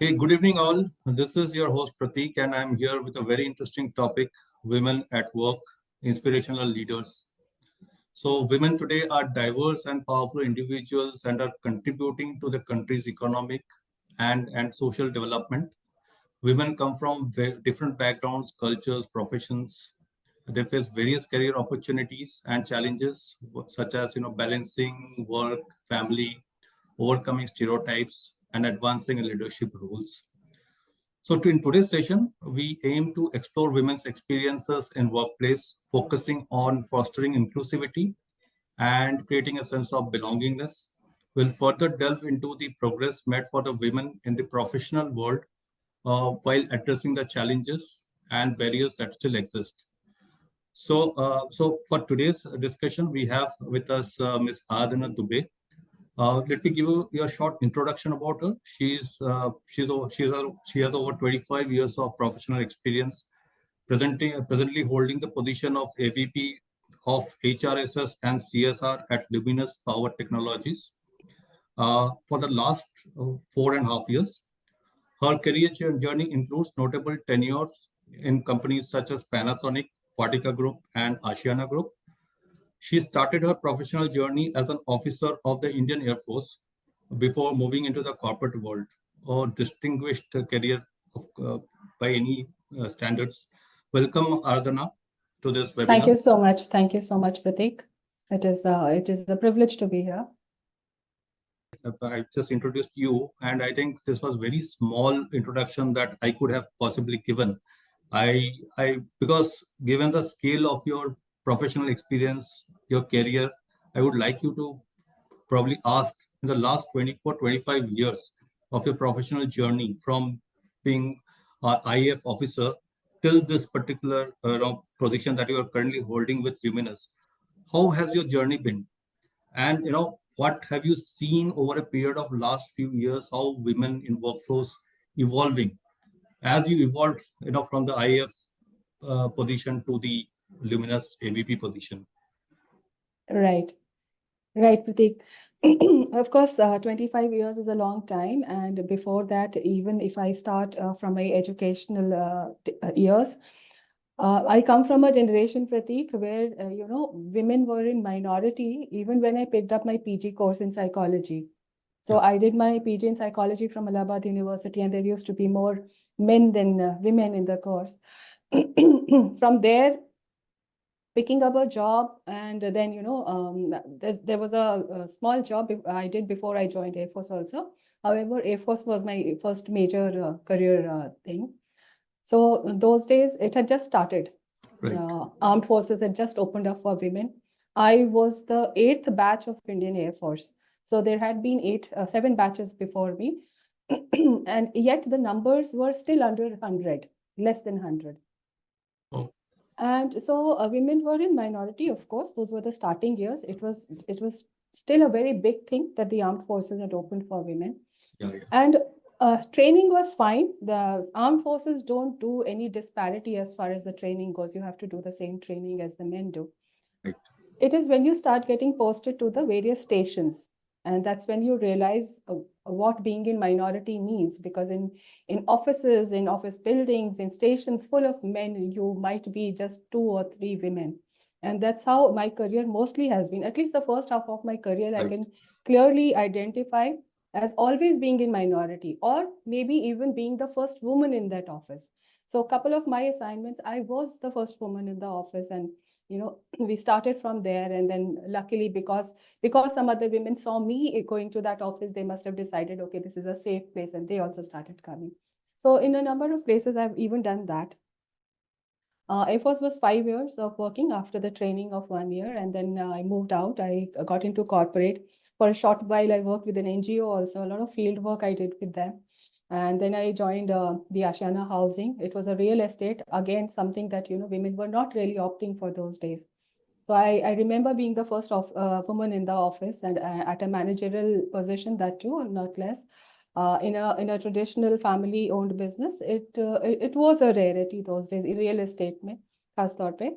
Hey, good evening, all. This is your host Pratik, and I'm here with a very interesting topic: women at work, inspirational leaders. So, women today are diverse and powerful individuals and are contributing to the country's economic and social development. Women come from different backgrounds, cultures, professions. They face various career opportunities and challenges, such as balancing work, family, overcoming stereotypes, and advancing in leadership roles. So, in today's session, we aim to explore women's experiences in workplace, focusing on fostering inclusivity and creating a sense of belongingness. We'll further delve into the progress made for the women in the professional world while addressing the challenges and barriers that still exist. So for today's discussion, we have with us Ms. Aradhana Dubey. Let me give you a short introduction about her. She has over 25 years of professional experience, presently holding the position of AVP of HRSS and CSR at Luminous Power Technologies for the last 4.5 years. Her career journey includes notable tenures in companies such as Panasonic, Vatica Group, and Asiana Group. She started her professional journey as an officer of the Indian Air Force before moving into the corporate world, a distinguished career of, by any standards. Welcome, Aradhana, to this Thank webinar. you so much. Thank you so much, Pratik. It is a privilege to be here. I just introduced you, and I think this was very small introduction that I could have possibly given. Because given the scale of your professional experience, your career, I would like you to probably ask in the last 24, 25 years of your professional journey from being an IAF officer till this particular position that you are currently holding with Luminous. How has your journey been? And what have you seen over a period of last few years, how women in workforce evolving as you evolved from the IAF position to the Luminous AVP position? Right. Right, Pratik. Of course, 25 years is a long time. And before that, even if I start from my educational years, I come from a generation, Pratik, where, women were in minority even when I picked up my PG course in psychology. So Yeah. I did my PG in psychology from Allahabad University, and there used to be more men than women in the course. From there, picking up a job, and then there was a small job I did before I joined Air Force also. However, Air Force was my first major career thing. So those days it had just started. Right. Armed forces had just opened up for women. I was the 8th batch of Indian Air Force. So there had been 7 batches before me. And yet the numbers were still under 100, less than 100. Oh. And so women were in minority, of course. Those were the starting years. It was still a very big thing that the armed forces had opened for women. Yeah, yeah. And training was fine. The armed forces don't do any disparity as far as the training goes. You have to do the same training as the men do. Right. It is when you start getting posted to the various stations, and that's when you realize what being in minority means. Because in offices, in office buildings, in stations full of men, you might be just 2 or 3 women. And that's how my career mostly has been. At least the first half of my career, I Right. can clearly identify as always being in minority, or maybe even being the first woman in that office. So a couple of my assignments, I was the first woman in the office, and we started from there. And then luckily, because some other women saw me going to that office, they must have decided, okay, this is a safe place, and they also started coming. So in a number of places, I've even done that. Air Force was 5 years of working after the training of 1 year, and then I moved out. I got into corporate. For a short while, I worked with an NGO also. A lot of field work I did with them. And then I joined the Asiana Housing. It was a real estate, again, something that, women were not really opting for those days. So I remember being the first woman in the office, and at a managerial position, that too, not less. In a traditional family-owned business, it was a rarity those days, in real estate mein, khas taur pe.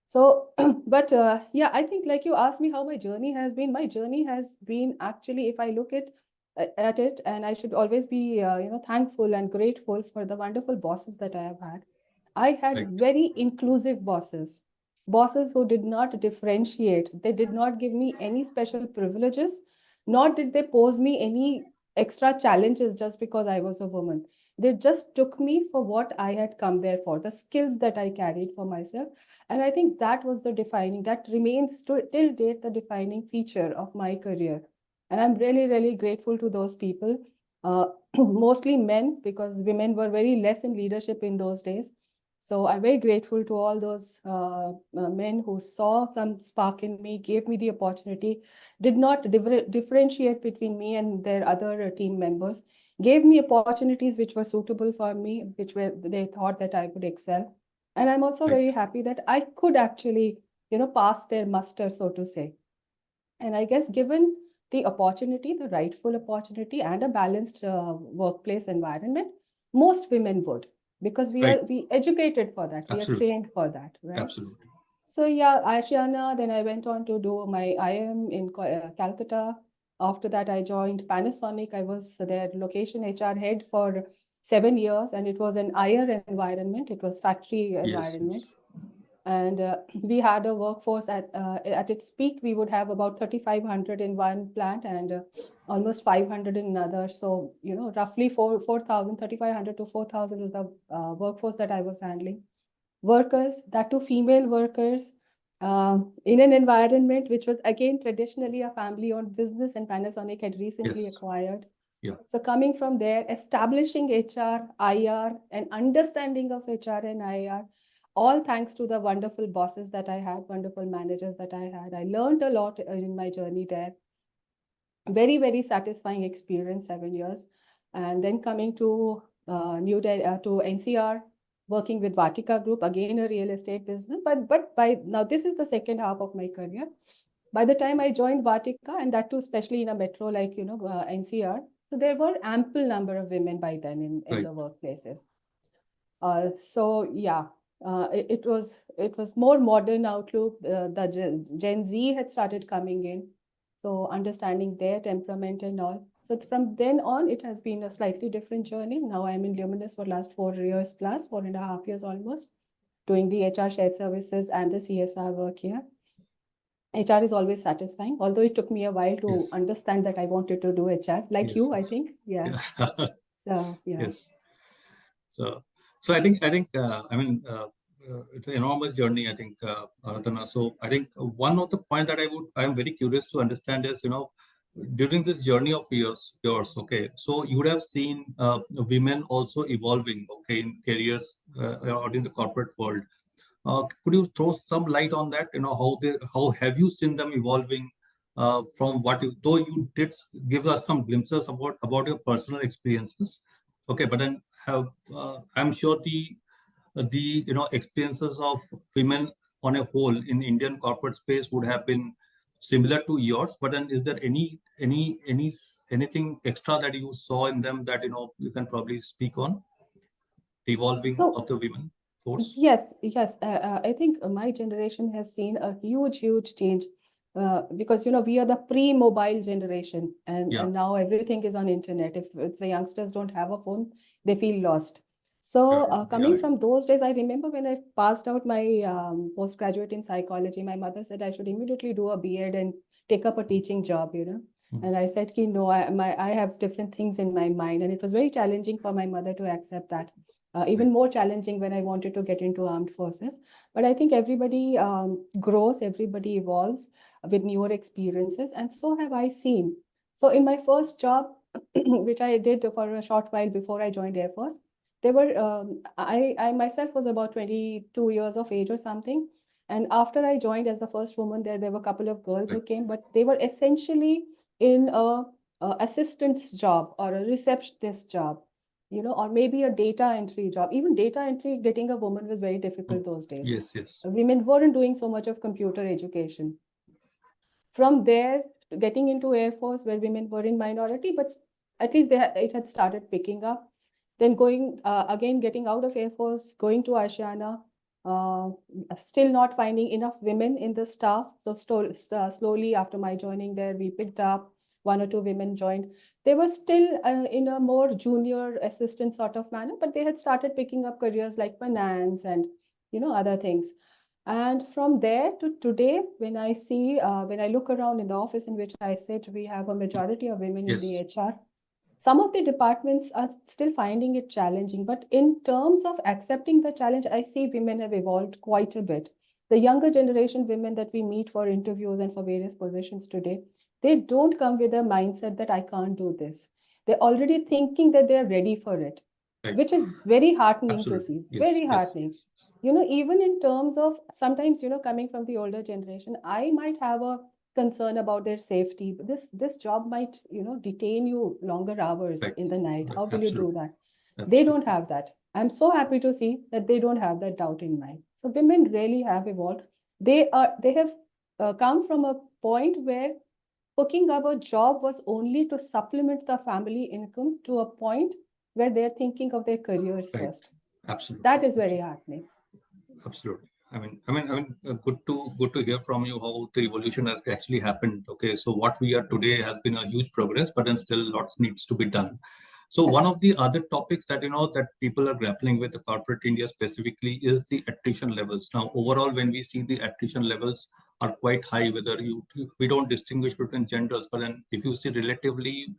So, but yeah, I think, like you asked me how my journey has been. My journey has been, actually, if I look at at it, and I should always be thankful and grateful for the wonderful bosses that I have had. I had Right. very inclusive bosses, bosses who did not differentiate. They did not give me any special privileges, nor did they pose me any extra challenges just because I was a woman. They just took me for what I had come there for, the skills that I carried for myself. And I think that was the defining, that remains till date the defining feature of my career. And I'm really, really grateful to those people, mostly men, because women were very less in leadership in those days. So I'm very grateful to all those men who saw some spark in me, gave me the opportunity, did not differentiate between me and their other team members, gave me opportunities which were suitable for me, which were they thought that I would excel. And I'm also Right. very happy that I could actually, pass their muster, so to say. And I guess given the opportunity, the rightful opportunity, and a balanced workplace environment, most women would, because Right. we educated for that, we are Absolutely. trained for that, right? Absolutely. So yeah, Ashiana. Then I went on to do my IM in Calcutta. After that, I joined Panasonic. I was their location HR head for 7 years, and it was an IR environment. It was factory Yes. environment. Yes. And we had a workforce at its peak. We would have about 3,500 in one plant and almost 500 in another. So roughly 4,000, 3,500 to 4,000 was the workforce that I was handling. Workers, that too female workers, in an environment which was again traditionally a family-owned business, and Panasonic had recently Yes. acquired. Yeah. So coming from there, establishing HR, IR, and understanding of HR and IR, all thanks to the wonderful bosses that I had, wonderful managers that I had. I learned a lot in my journey there. Very, very satisfying experience, 7 years. And then coming to New Delhi, to NCR, working with Vatika Group, again a real estate business. But by now, this is the second half of my career. By the time I joined Vatika, and that too, especially in a metro like NCR, so there were ample number of women by then in Right. the workplaces. So yeah, it was more modern outlook. The Gen Z had started coming in, so understanding their temperament and all. So from then on, it has been a slightly different journey. Now I'm in Luminous for last 4 years plus, 4.5 years almost, doing the HR shared services and the CSR work here. HR is always satisfying, although it took me a while to Yes. understand that I wanted to do HR, like Yes. you, I Yes. think. Yeah. Yeah. So yeah. Yes. So, so it's an enormous journey. I think, Aradhana. So, I think one of the point that I am very curious to understand is, during this journey of yours, okay. So, you would have seen women also evolving, okay, in careers or in the corporate world. Could you throw some light on that? How have you seen them evolving from though you did give us some glimpses about your personal experiences, okay, but then I'm sure the experiences of women on a whole in Indian corporate space would have been similar to yours. But then, is there anything extra that you saw in them that you can probably speak on the evolving So of the women force? yes, yes. I think my generation has seen a huge, huge change because we are the pre-mobile generation, and Yeah. now everything is on internet. If the youngsters don't have a phone, they feel lost. So Yeah. coming Yeah. from those days, I remember when I passed out my postgraduate in psychology, my mother said I should immediately do a B.Ed and take up a teaching job. Mm. And I said, Ki, no, I have different things in my mind, and it was very challenging for my mother to accept that, even Right. more challenging when I wanted to get into armed forces. But I think everybody grows, everybody evolves with newer experiences, and so have I seen. So in my first job, which I did for a short while before I joined Air Force, they were I myself was about 22 years of age or something. And after I joined as the first woman there were a couple of girls Right. who came, but they were essentially in a assistant's job or a receptionist job, or maybe a data entry job. Even data entry, getting a woman was very difficult Mm. those days. Yes. Yes. Women weren't doing so much of computer education. From there, getting into Air Force where women were in minority, but at least it had started picking up. Then going again, getting out of Air Force, going to Asiana, uh, still not finding enough women in the staff. So slowly after my joining there, we picked up. one or two women joined. They were still in a more junior assistant sort of manner, but they had started picking up careers like finance and other things. And from there to today, when I see, when I look around in the office in which I sit, we have a majority of women in the Yes. HR. Some of the departments are still finding it challenging, but in terms of accepting the challenge, I see women have evolved quite a bit. The younger generation women that we meet for interviews and for various positions today, they don't come with a mindset that I can't do this. They're already thinking that they're ready for it, Right. which is very heartening to Absolutely. see, Yes. very Yes. heartening. Yes. Even in terms of sometimes, coming from the older generation, I might have a concern about their safety. But this job might, detain you longer hours Right. in the night. Right. How will you do Absolutely. that? They don't Absolutely. have that. I'm so happy to see that they don't have that doubt in mind. So women really have evolved. They have come from a point where hooking up a job was only to supplement the family income to a point where they're thinking of their careers Right. first. Absolutely. That is very heartening. Absolutely. Good to hear from you how the evolution has actually happened. Okay, so what we are today has been a huge progress, but then still lots needs to be done. So one Correct. of the other topics that that people are grappling with the corporate India specifically is the attrition levels. Now, overall, when we see the attrition levels are quite high, whether we don't distinguish between genders, but then if you see relatively,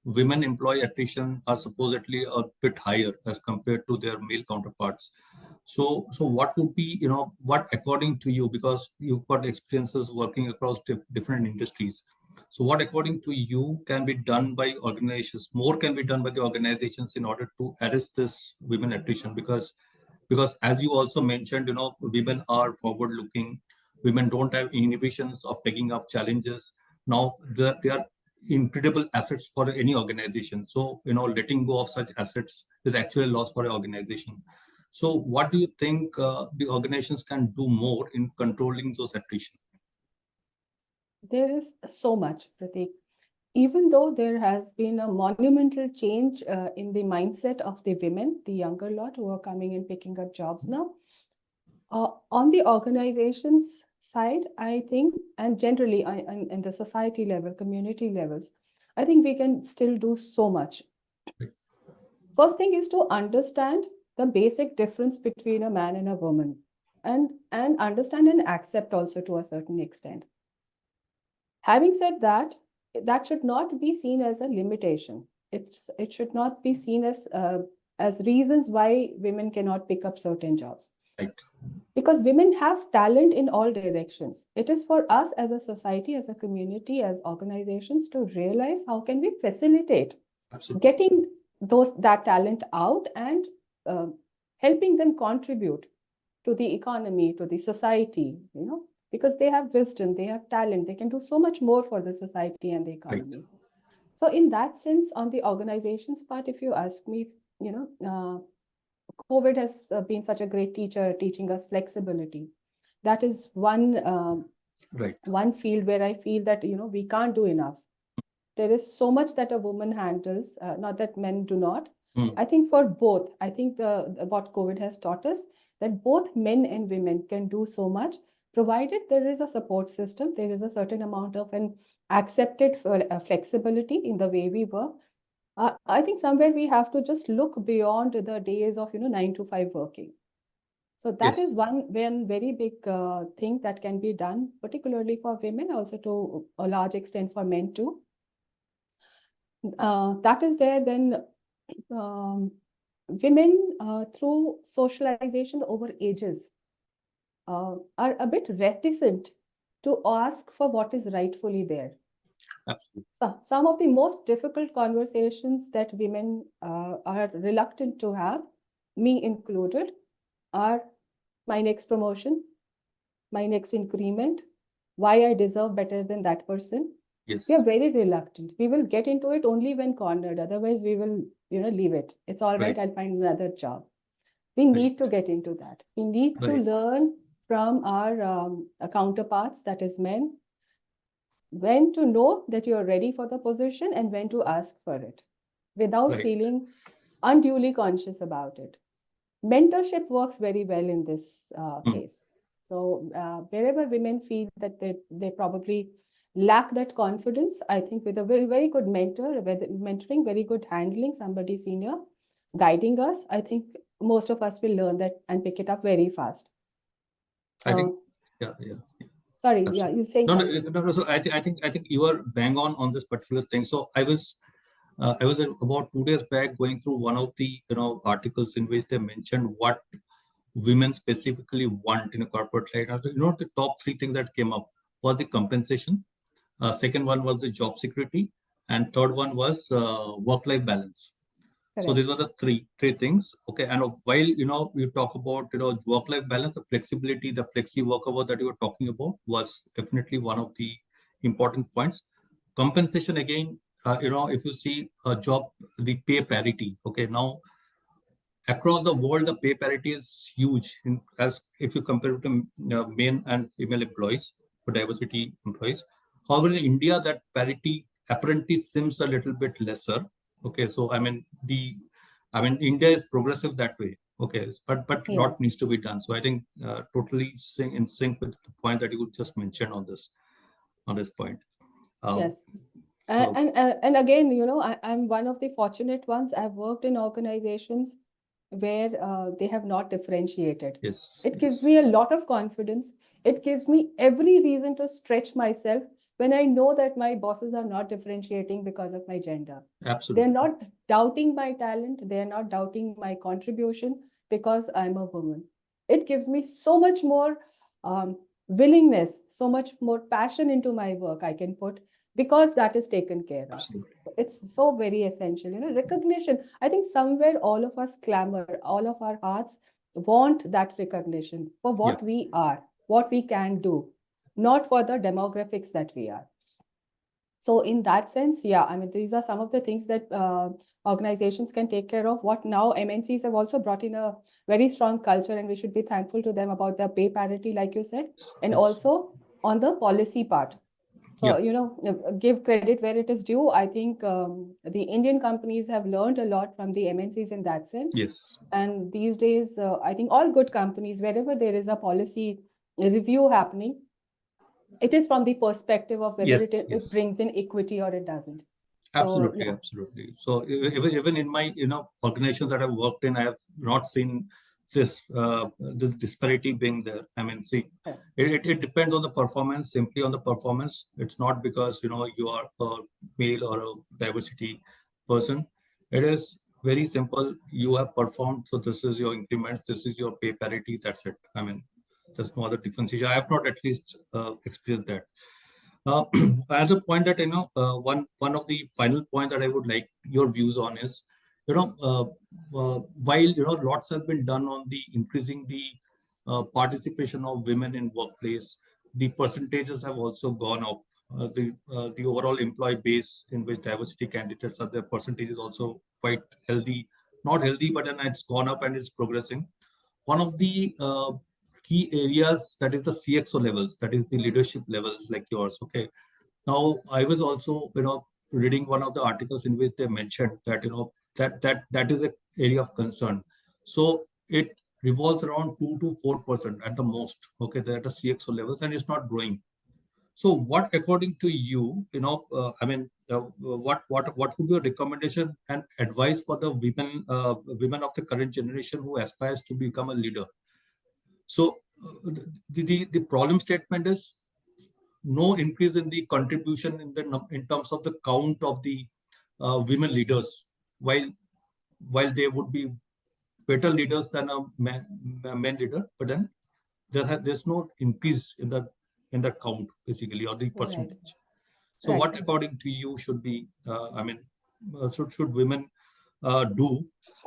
women employee attrition are supposedly a bit higher as compared to their male counterparts. So what would be, what according to you, because you've got experiences working across different industries. So what according to you can be done by organizations, more can be done by the organizations in order to arrest this women attrition? Because as you also mentioned, women are forward looking, women don't have inhibitions of taking up challenges. Now they are incredible assets for any organization. So, letting go of such assets is actually a loss for an organization. So, what do you think the organizations can do more in controlling those attrition? There is so much, Pratik. Even though there has been a monumental change in the mindset of the women, the younger lot who are coming and picking up jobs now, on the organizations side, I think, and generally in the society level, community levels, I think we can still do so much. First thing is to understand the basic difference between a man and a woman, and understand and accept also to a certain extent. Having said that, that should not be seen as a limitation. It should not be seen as reasons why women cannot pick up certain jobs. Right. Because women have talent in all directions. It is for us as a society, as a community, as organizations to realize how can we facilitate Absolutely. getting that talent out and uh, helping them contribute to the economy, to the society, because they have wisdom, they have talent, they can do so much more for the society and the Right. economy. So in that sense, on the organizations part, if you ask me, COVID has been such a great teacher, teaching us flexibility. That is Right. one field where I feel that we can't do enough. There is so much that a woman handles, not that men do not. Mm. I think for both, I think what COVID has taught us, that both men and women can do so much, provided there is a support system, there is a certain amount of an accepted flexibility in the way we work. I think somewhere we have to just look beyond the days of 9 to 5 working. So that is Yes. one very big thing that can be done, particularly for women, also to a large extent for men too. That is there. Then women, through socialization over ages, are a bit reticent to ask for what is rightfully there. Absolutely. So some of the most difficult conversations that women are reluctant to have, me included, are my next promotion, my next increment, why I deserve better than that person. We are Yes. very reluctant. We will get into it only when cornered. Otherwise, we will, leave it. It's all right. Right. I'll find another job. We Right. need to get into that. We need to Right. learn from our counterparts, that is men, when to know that you're ready for the position and when to ask for it without Right. feeling unduly conscious about it. Mentorship works very well in this Mm. case. So wherever women feel that they probably lack that confidence, I think with a very, very good mentor, with mentoring, very good handling, somebody senior guiding us, I think most of us will learn that and pick it up very fast. I think, Uh, yeah. sorry, yeah, Absolutely. you're saying No, no, something. no, no. So I think you are bang on this particular thing. So I was about 2 days back going through one of the articles in which they mentioned what women specifically want in a corporate life. The top three things that came up was the compensation. Second one was the job security, and third one was work-life balance. So these Correct. were the three things. Okay, and while you talk about work-life balance, the flexibility, the flexi work hour that you were talking about was definitely one of the important points. Compensation again, if you see a job, the pay parity. Okay, now across the world, the pay parity is huge as if you compare it to male and female employees for diversity employees. However, in India, that parity apprentice seems a little bit lesser. Okay, so India is progressive that way. Okay, but lot Yes, needs to be done. So I think totally in sync with the point that you just mentioned on this point. Um, yes. so And again, I'm one of the fortunate ones. I've worked in organizations where they have not differentiated. yes, It gives yes, me a lot of confidence. It gives me every reason to stretch myself when I know that my bosses are not differentiating because of my gender. They're absolutely, not doubting my talent. They're not doubting my contribution because I'm a woman. It gives me so much more um, willingness, so much more passion into my work I can put because that is taken care of. absolutely, It's so very essential, recognition. I think somewhere all of us clamor, all of our hearts want that recognition for yeah, what we are, what we can do, not for the demographics that we are. So in that sense, yeah, I mean, these are some of the things that organizations can take care of. What now MNCs have also brought in a very strong culture, and we should be thankful to them about the pay parity, like you said, and yes, also on the policy part. yeah, So, give credit where it is due. I think the Indian companies have learned a lot from the MNCs in that sense. yes. And these days, I think all good companies, wherever there is a policy review happening, it is from the perspective of whether it, Yes, it yes, brings in equity or it doesn't. So, absolutely, yeah, absolutely. So even in my organizations that I've worked in, I have not seen this disparity being there. I mean, see, correct, it depends on the performance, simply on the performance. It's not because you are a male or a diversity person. It is very simple. You have performed, so this is your increments, this is your pay parity. That's it. I mean, there's no other differentiation. I have not at least experienced that. Uh, Another point that one of the final point that I would like your views on is, while lots have been done on the increasing the participation of women in workplace, the percentages have also gone up. The overall employee base in which diversity candidates are, their percentage is also quite healthy, not healthy, but then it's gone up and it's progressing. One of the key areas that is the CXO levels, that is the leadership levels like yours. Okay. Now I was also reading one of the articles in which they mentioned that that is a area of concern. So it revolves around 2 to 4% at the most. Okay, they're at the CXO levels and it's not growing. So what, according to you, what would be your recommendation and advice for the women of the current generation who aspires to become a leader? So the problem statement is no increase in the contribution in terms of the count of the women leaders, while they would be better leaders than a man leader, but then there's no increase in the count basically, or the right, percentage. So right. what, according to you, should be should women do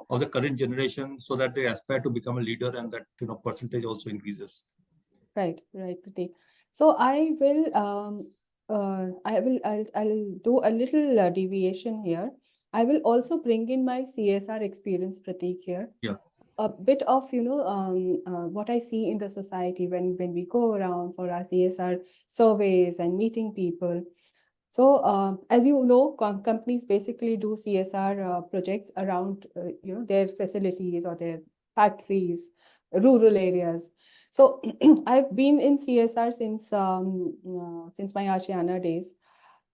of the current generation so that they aspire to become a leader and that percentage also increases? Right, right, Prateek. So I'll do a little deviation here. I will also bring in my CSR experience, Prateek, here. Yeah. A bit of, what I see in the society when we go around for our CSR surveys and meeting people. So, as you know, companies basically do CSR projects around, their facilities or their factories, rural areas. So I've been in CSR since my Ashiana days.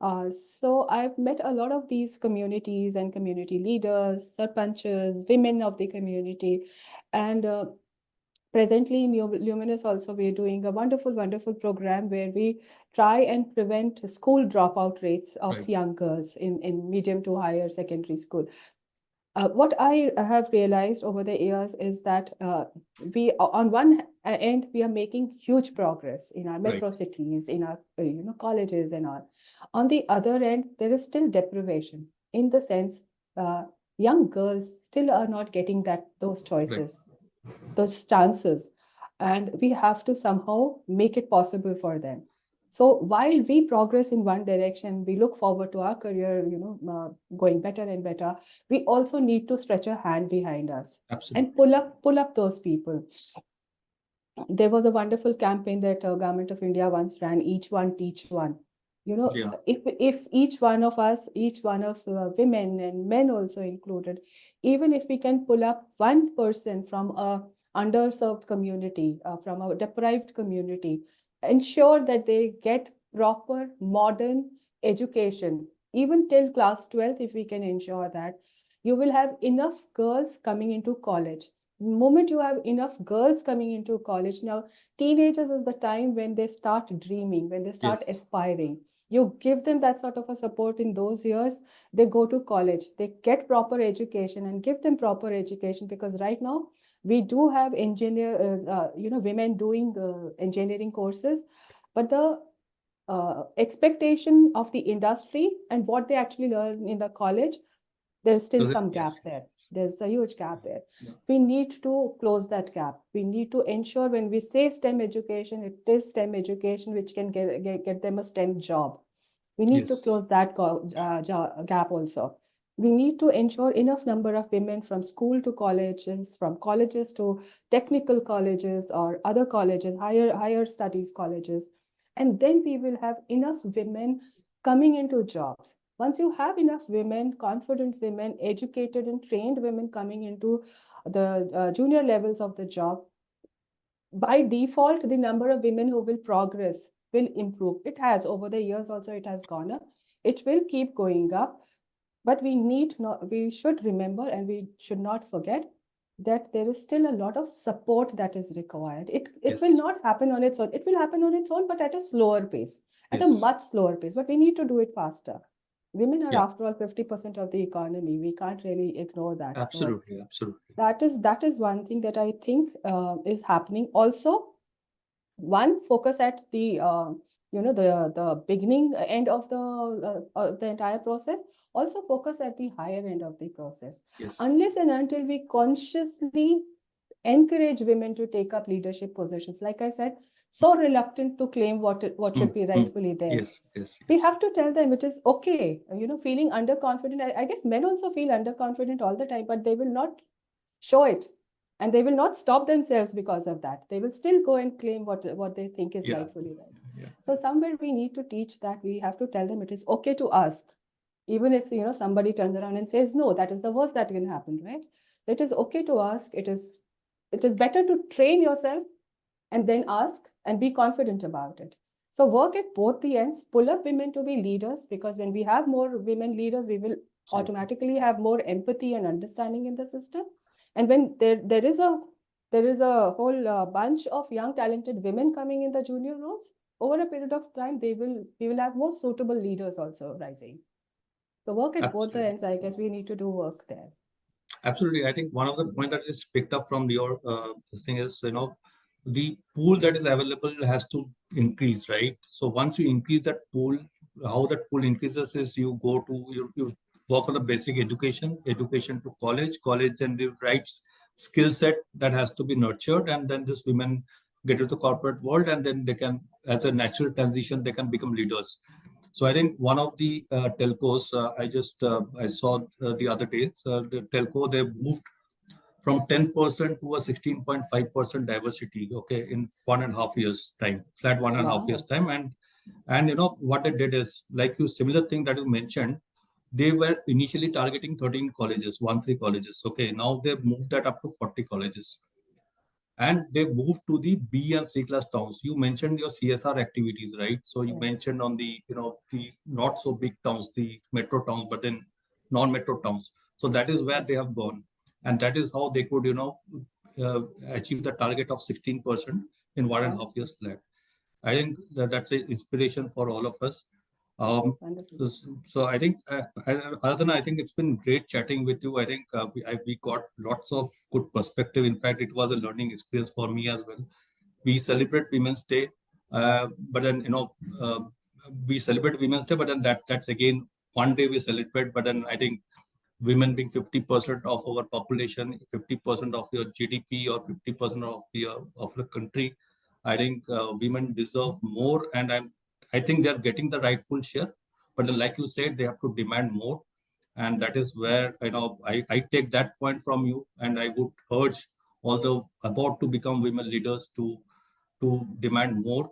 So I've met a lot of these communities and community leaders, sarpanches, women of the community, and presently in Luminous also we're doing a wonderful, wonderful program where we try and prevent school dropout rates of Right. young girls in medium to higher secondary school. What I have realized over the years is that on one end, we are making huge progress in our Right. metro cities, in our colleges and all. On the other end, there is still deprivation in the sense uh, young girls still are not getting those Right. choices, those chances, and we have to somehow make it possible for them. So while we progress in one direction, we look forward to our career, going better and better. We also need to stretch a hand behind us and Absolutely. pull up those people. There was a wonderful campaign that Government of India once ran, each one teach one. Yeah. If each one of us, each one of women and men also included, even if we can pull up one person from a underserved community, from a deprived community, ensure that they get proper modern education, even till class 12, if we can ensure that, you will have enough girls coming into college. Moment you have enough girls coming into college, now teenagers is the time when they start dreaming, when they start Yes. aspiring. You give them that sort of a support in those years, they go to college, they get proper education, and give them proper education, because right now we do have women doing engineering courses, but the expectation of the industry and what they actually learn in the college, there's still Does it? some Yes. gap Yes. there. There's a huge gap there. Yeah. We need to close that gap. We need to ensure when we say STEM education, it is STEM education which can get them a STEM job. We need to Yes. close that gap also. We need to ensure enough number of women from school to colleges, from colleges to technical colleges or other colleges, higher studies colleges. And then we will have enough women coming into jobs. Once you have enough women, confident women, educated and trained women coming into the junior levels of the job, by default, the number of women who will progress will improve. It has over the years also, it has gone up. It will keep going up, but we should remember and we should not forget that there is still a lot of support that is required. It will Yes. not happen on its own. It will happen on its own, but at a slower pace, at a Yes. much slower pace. But we need to do it faster. Women are, Yeah. after all, 50% of the economy. We can't really ignore that. So Absolutely. Absolutely. that is one thing that I think is happening. Also, one, focus at the beginning end of the entire process. Also focus at the higher end of the process. Yes. Unless and until we consciously encourage women to take up leadership positions, like I said, so reluctant to claim what should Mm, be mm. rightfully theirs, Yes. Yes. we Yes. have to tell them it is okay. Feeling underconfident, I guess men also feel underconfident all the time, but they will not show it, and they will not stop themselves because of that. They will still go and claim what they think is Yeah. rightfully theirs. Yeah. So somewhere we need to teach that. We have to tell them it is okay to ask, even if somebody turns around and says no, that is the worst that can happen, right? So it is okay to ask. It is better to train yourself and then ask and be confident about it. So work at both the ends, pull up women to be leaders, because when we have more women leaders, we will Absolutely. automatically have more empathy and understanding in the system. And when there is a whole bunch of young talented women coming in the junior roles, over a period of time, we will have more suitable leaders also rising. So work at both the Absolutely. ends. I guess we need to do work there. Absolutely. I think one of the point that is picked up from your this thing is, the pool that is available has to increase, right? So once you increase that pool, how that pool increases is you go to you work on the basic education to college, then the right skill set that has to be nurtured, and then this women get to the corporate world, and then they can, as a natural transition, they can become leaders. So I think one of the telcos I saw the other day, the telco, they moved from 10% to a 16.5% diversity. Okay, in 1.5 years time, flat 1.5 years Wow. time, and what they did is, like you, similar thing that you mentioned. They were initially targeting 13 colleges, 13 colleges. Okay, now they've moved that up to 40 colleges, and they moved to the B and C class towns. You mentioned your CSR activities, right? So you Right. mentioned on the, the not so big towns, the metro towns, but then non-metro towns. So that is where they have gone, and that is how they could, achieve the target of 16% in 1.5 years flat. I think that's an inspiration for all of us. Wonderful. So I think, Aradhana, I think it's been great chatting with you. I think we got lots of good perspective. In fact, it was a learning experience for me as well. We celebrate Women's Day, but then we celebrate Women's Day, but then that's again one day we celebrate. But then I think women being 50% of our population, 50% of your GDP, or 50% of the country, I think women deserve more, and I think they're getting the rightful share. But then, like you said, they have to demand more, and that is where I take that point from you, and I would urge all the about to become women leaders to demand more,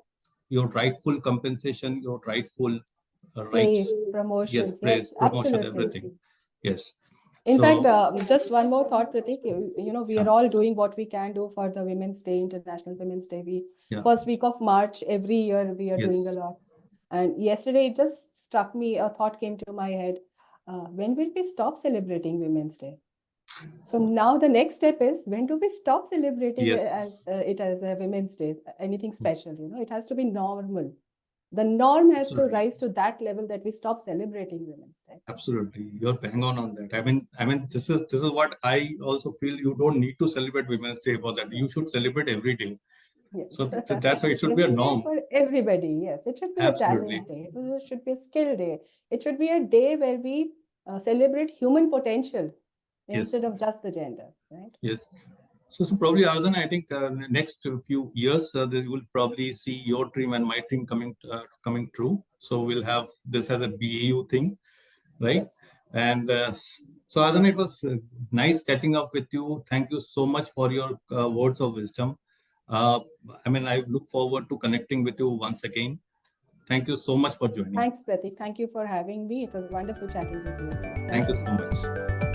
your rightful compensation, your rightful rights. Place, Yes, promotions. praise, Yes, promotion, absolutely. everything. Yes. In fact, So just one more thought, Pratik. We yeah, are all doing what we can do for the Women's Day, International Women's Day. We yeah, first week of March every year we are doing a yes, lot. And yesterday it just struck me, a thought came to my head. When will we stop celebrating Women's Day? So now the next step is, when do we stop celebrating yes, it as a Women's Day, anything special? It has to be normal. The norm has to absolutely. rise to that level that we stop celebrating Women's Day. Absolutely, you're bang on that. I mean, this is what I also feel. You don't need to celebrate Women's Day for that. Yeah. You should celebrate every day. Yes. So that's why it should be a Every day norm. for everybody. Yes. It should be a Absolutely, talent day. It should be a skill day. It should be a day where we celebrate human potential instead yes, of just the gender, right? yes. So probably, Aradhana, I think next few years they will probably see your dream and my dream coming true. So we'll have this as a BAU thing, right? Yes. And so, Adhan, it was nice catching up with you. Thank you so much for your words of wisdom. Uh, I mean, I look forward to connecting with you once again. Thank you so much for joining. Thanks, Pratik. Thank you for having me. It was wonderful chatting with you. Thank Thank you you so so much. much.